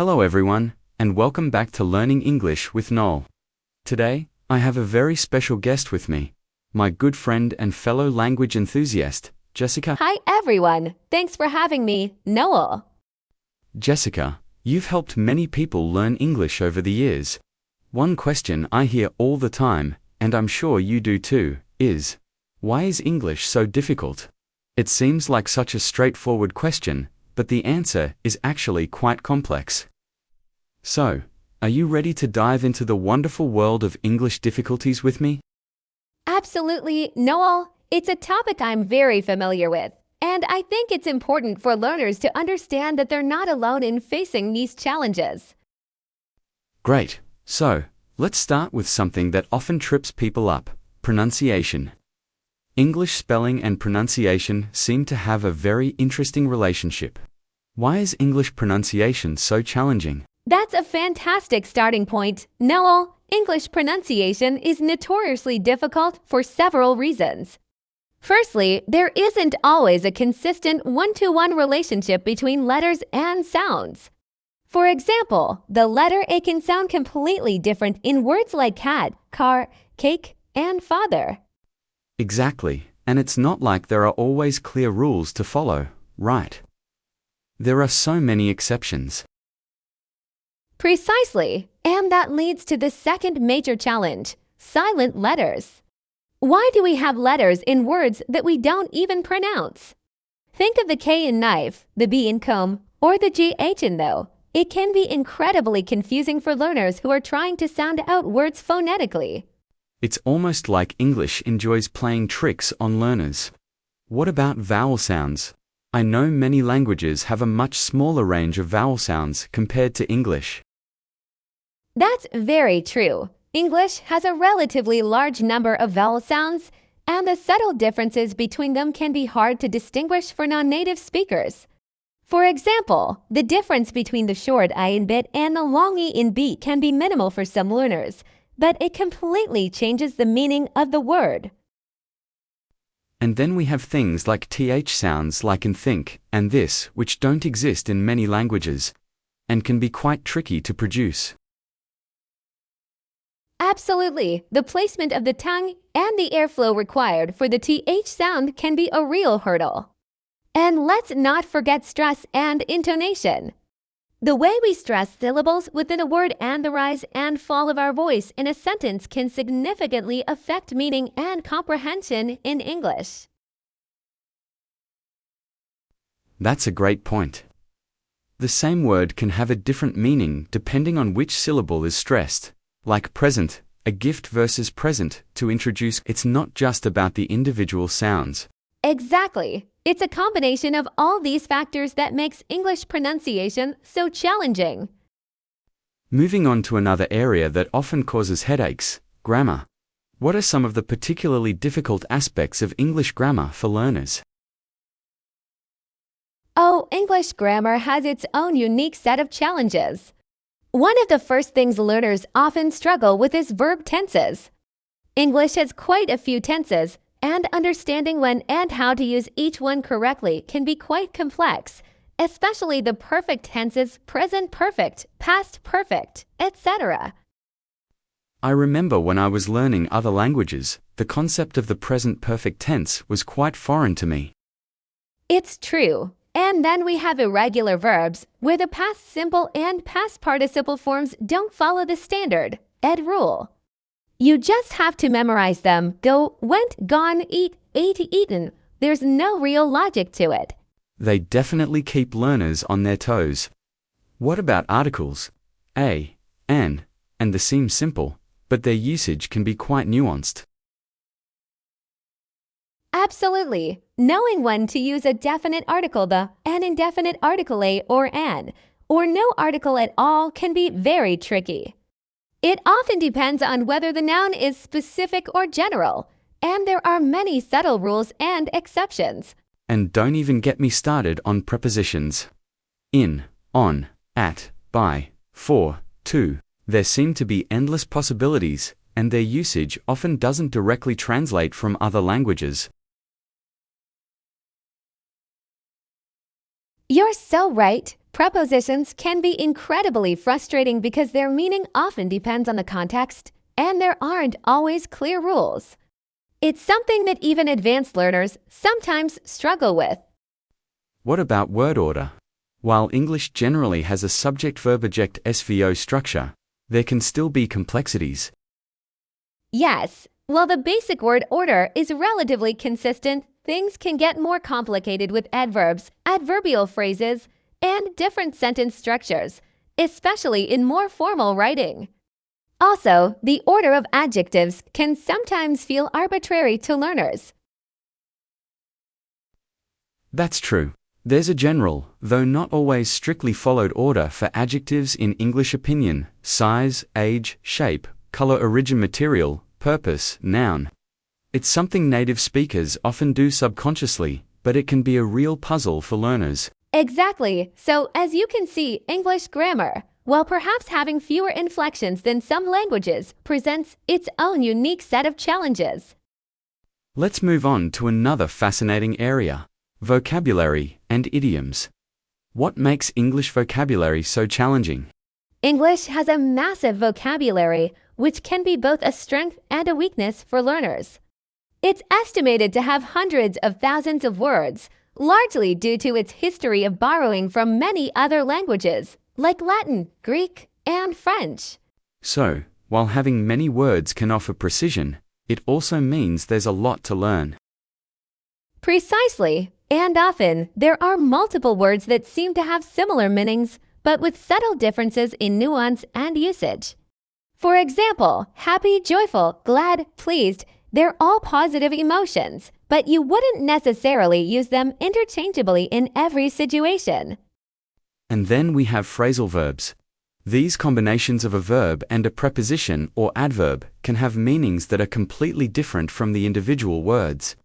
Hello everyone, and welcome back to Learning English with Noel. Today, I have a very special guest with me, my good friend and fellow language enthusiast, Jessica. Hi everyone, thanks for having me, Noel. Jessica, you've helped many people learn English over the years. One question I hear all the time, and I'm sure you do too, is, why is English so difficult? It seems like such a straightforward question, but the answer is actually quite complex. So, are you ready to dive into the wonderful world of English difficulties with me? Absolutely, Noel. It's a topic I'm very familiar with, and I think it's important for learners to understand that they're not alone in facing these challenges. Great. So, let's start with something that often trips people up: pronunciation. English spelling and pronunciation seem to have a very interesting relationship. Why is English pronunciation so challenging? That's a fantastic starting point, Noel. English pronunciation is notoriously difficult for several reasons. Firstly, there isn't always a consistent one-to-one relationship between letters and sounds. For example, the letter A can sound completely different in words like cat, car, cake, and father. Exactly, and it's not like there are always clear rules to follow, right? There are so many exceptions. Precisely, and that leads to the second major challenge: silent letters. Why do we have letters in words that we don't even pronounce? Think of the K in knife, the B in comb, or the GH in though. It can be incredibly confusing for learners who are trying to sound out words phonetically. It's almost like English enjoys playing tricks on learners. What about vowel sounds? I know many languages have a much smaller range of vowel sounds compared to English. That's very true. English has a relatively large number of vowel sounds, and the subtle differences between them can be hard to distinguish for non-native speakers. For example, the difference between the short I in bit and the long E in beat can be minimal for some learners, but it completely changes the meaning of the word. And then we have things like TH sounds like in think and this, which don't exist in many languages, and can be quite tricky to produce. Absolutely, the placement of the tongue and the airflow required for the TH sound can be a real hurdle. And let's not forget stress and intonation. The way we stress syllables within a word and the rise and fall of our voice in a sentence can significantly affect meaning and comprehension in English. That's a great point. The same word can have a different meaning depending on which syllable is stressed. Like present, a gift versus present, to introduce. It's not just about the individual sounds. Exactly. It's a combination of all these factors that makes English pronunciation so challenging. Moving on to another area that often causes headaches: grammar. What are some of the particularly difficult aspects of English grammar for learners? Oh, English grammar has its own unique set of challenges. One of the first things learners often struggle with is verb tenses. English has quite a few tenses, and understanding when and how to use each one correctly can be quite complex, especially the perfect tenses: present perfect, past perfect, etc. I remember when I was learning other languages, the concept of the present perfect tense was quite foreign to me. It's true. And then we have irregular verbs, where the past simple and past participle forms don't follow the standard ed rule. You just have to memorize them: go, went, gone, eat, ate, eaten. There's no real logic to it. They definitely keep learners on their toes. What about articles? A, an, and they seem simple, but their usage can be quite nuanced. Absolutely. Knowing when to use a definite article, the, an indefinite article a or an, or no article at all can be very tricky. It often depends on whether the noun is specific or general, and there are many subtle rules and exceptions. And don't even get me started on prepositions. In, on, at, by, for, to. There seem to be endless possibilities, and their usage often doesn't directly translate from other languages. You're so right. Prepositions can be incredibly frustrating because their meaning often depends on the context, and there aren't always clear rules. It's something that even advanced learners sometimes struggle with. What about word order? While English generally has a subject-verb-object SVO structure, there can still be complexities. Yes, while the basic word order is relatively consistent, things can get more complicated with adverbs, adverbial phrases, and different sentence structures, especially in more formal writing. Also, the order of adjectives can sometimes feel arbitrary to learners. That's true. There's a general, though not always strictly followed order for adjectives in English: opinion, size, age, shape, color, origin, material, purpose, noun. It's something native speakers often do subconsciously, but it can be a real puzzle for learners. Exactly. So, as you can see, English grammar, while perhaps having fewer inflections than some languages, presents its own unique set of challenges. Let's move on to another fascinating area: vocabulary and idioms. What makes English vocabulary so challenging? English has a massive vocabulary, which can be both a strength and a weakness for learners. It's estimated to have hundreds of thousands of words, largely due to its history of borrowing from many other languages, like Latin, Greek, and French. So, while having many words can offer precision, it also means there's a lot to learn. Precisely, and often there are multiple words that seem to have similar meanings, but with subtle differences in nuance and usage. For example, happy, joyful, glad, pleased, they're all positive emotions, but you wouldn't necessarily use them interchangeably in every situation. And then we have phrasal verbs. These combinations of a verb and a preposition or adverb can have meanings that are completely different from the individual words.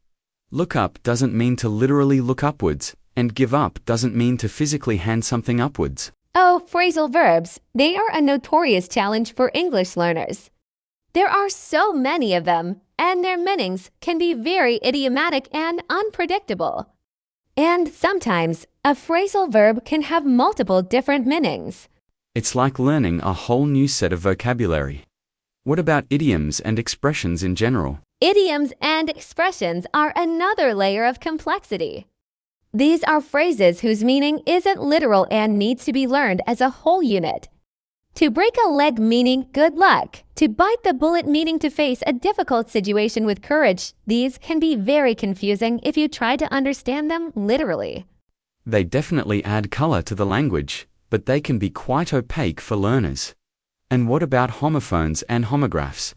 Look up doesn't mean to literally look upwards, and give up doesn't mean to physically hand something upwards. Oh, phrasal verbs, they are a notorious challenge for English learners. There are so many of them, and their meanings can be very idiomatic and unpredictable. And sometimes, a phrasal verb can have multiple different meanings. It's like learning a whole new set of vocabulary. What about idioms and expressions in general? Idioms and expressions are another layer of complexity. These are phrases whose meaning isn't literal and needs to be learned as a whole unit. To break a leg meaning good luck, to bite the bullet meaning to face a difficult situation with courage, these can be very confusing if you try to understand them literally. They definitely add color to the language, but they can be quite opaque for learners. And what about homophones and homographs?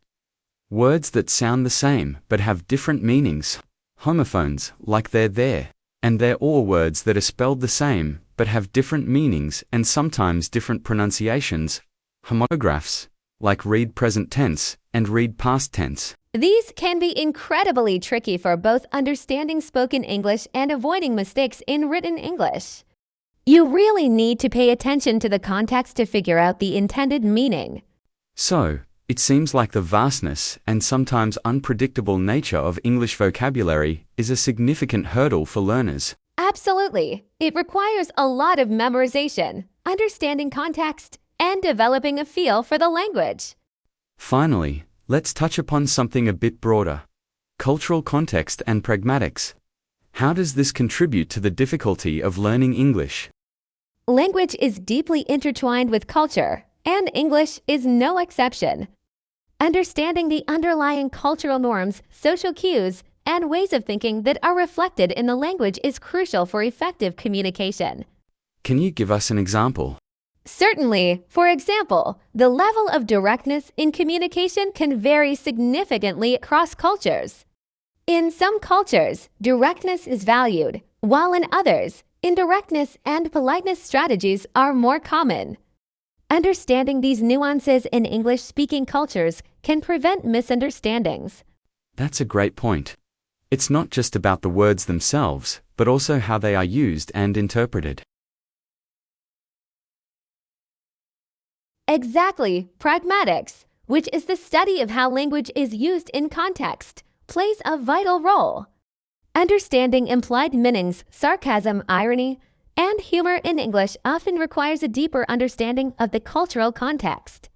Words that sound the same but have different meanings. Homophones, like they're there, and they're all words that are spelled the same but have different meanings and sometimes different pronunciations. Homographs, like read present tense and read past tense. These can be incredibly tricky for both understanding spoken English and avoiding mistakes in written English. You really need to pay attention to the context to figure out the intended meaning. So, it seems like the vastness and sometimes unpredictable nature of English vocabulary is a significant hurdle for learners. Absolutely. It requires a lot of memorization, understanding context, and developing a feel for the language. Finally, let's touch upon something a bit broader: cultural context and pragmatics. How does this contribute to the difficulty of learning English? Language is deeply intertwined with culture, and English is no exception. Understanding the underlying cultural norms, social cues, and ways of thinking that are reflected in the language is crucial for effective communication. Can you give us an example? Certainly. For example, the level of directness in communication can vary significantly across cultures. In some cultures, directness is valued, while in others, indirectness and politeness strategies are more common. Understanding these nuances in English-speaking cultures can prevent misunderstandings. That's a great point. It's not just about the words themselves, but also how they are used and interpreted. Exactly. Pragmatics, which is the study of how language is used in context, plays a vital role. Understanding implied meanings, sarcasm, irony, and humor in English often requires a deeper understanding of the cultural context.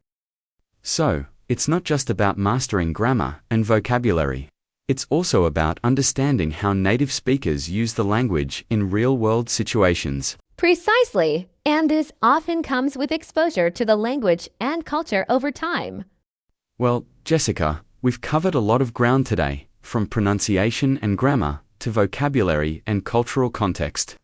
So, it's not just about mastering grammar and vocabulary. It's also about understanding how native speakers use the language in real-world situations. Precisely, and this often comes with exposure to the language and culture over time. Well, Jessica, we've covered a lot of ground today, from pronunciation and grammar to vocabulary and cultural context.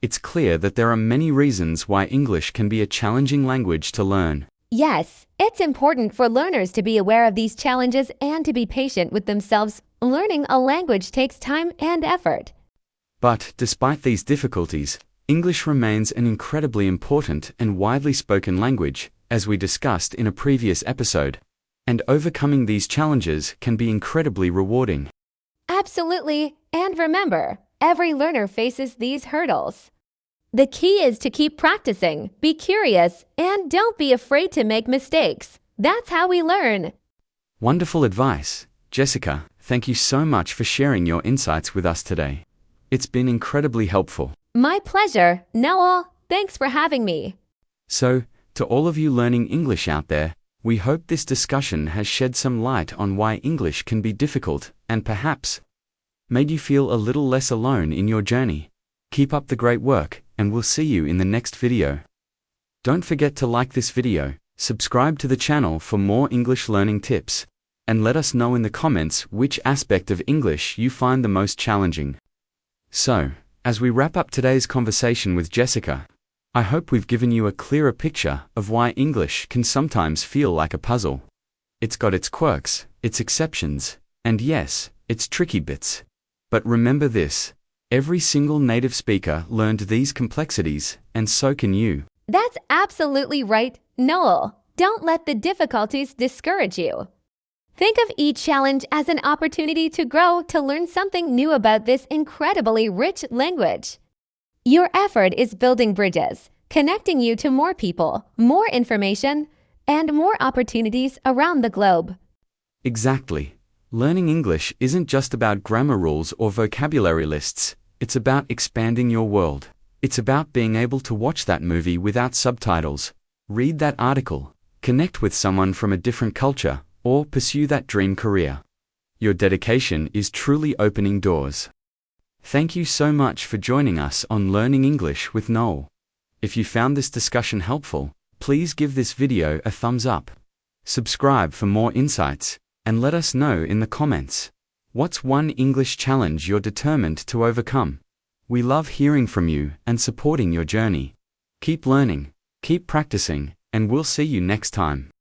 It's clear that there are many reasons why English can be a challenging language to learn. Yes, it's important for learners to be aware of these challenges and to be patient with themselves. Learning a language takes time and effort. But, despite these difficulties, English remains an incredibly important and widely spoken language, as we discussed in a previous episode. And overcoming these challenges can be incredibly rewarding. Absolutely, and remember, every learner faces these hurdles. The key is to keep practicing, be curious, and don't be afraid to make mistakes. That's how we learn. Wonderful advice. Jessica, thank you so much for sharing your insights with us today. It's been incredibly helpful. My pleasure, Noel. Thanks for having me. So, to all of you learning English out there, we hope this discussion has shed some light on why English can be difficult and perhaps made you feel a little less alone in your journey. Keep up the great work, and we'll see you in the next video. Don't forget to like this video, subscribe to the channel for more English learning tips, and let us know in the comments which aspect of English you find the most challenging. So, as we wrap up today's conversation with Jessica, I hope we've given you a clearer picture of why English can sometimes feel like a puzzle. It's got its quirks, its exceptions, and yes, its tricky bits. But remember this. Every single native speaker learned these complexities, and so can you. That's absolutely right, Noel. Don't let the difficulties discourage you. Think of each challenge as an opportunity to grow, to learn something new about this incredibly rich language. Your effort is building bridges, connecting you to more people, more information, and more opportunities around the globe. Exactly. Learning English isn't just about grammar rules or vocabulary lists. It's about expanding your world. It's about being able to watch that movie without subtitles, read that article, connect with someone from a different culture, or pursue that dream career. Your dedication is truly opening doors. Thank you so much for joining us on Learning English with Noel. If you found this discussion helpful, please give this video a thumbs up. Subscribe for more insights, and let us know in the comments. What's one English challenge you're determined to overcome? We love hearing from you and supporting your journey. Keep learning, keep practicing, and we'll see you next time.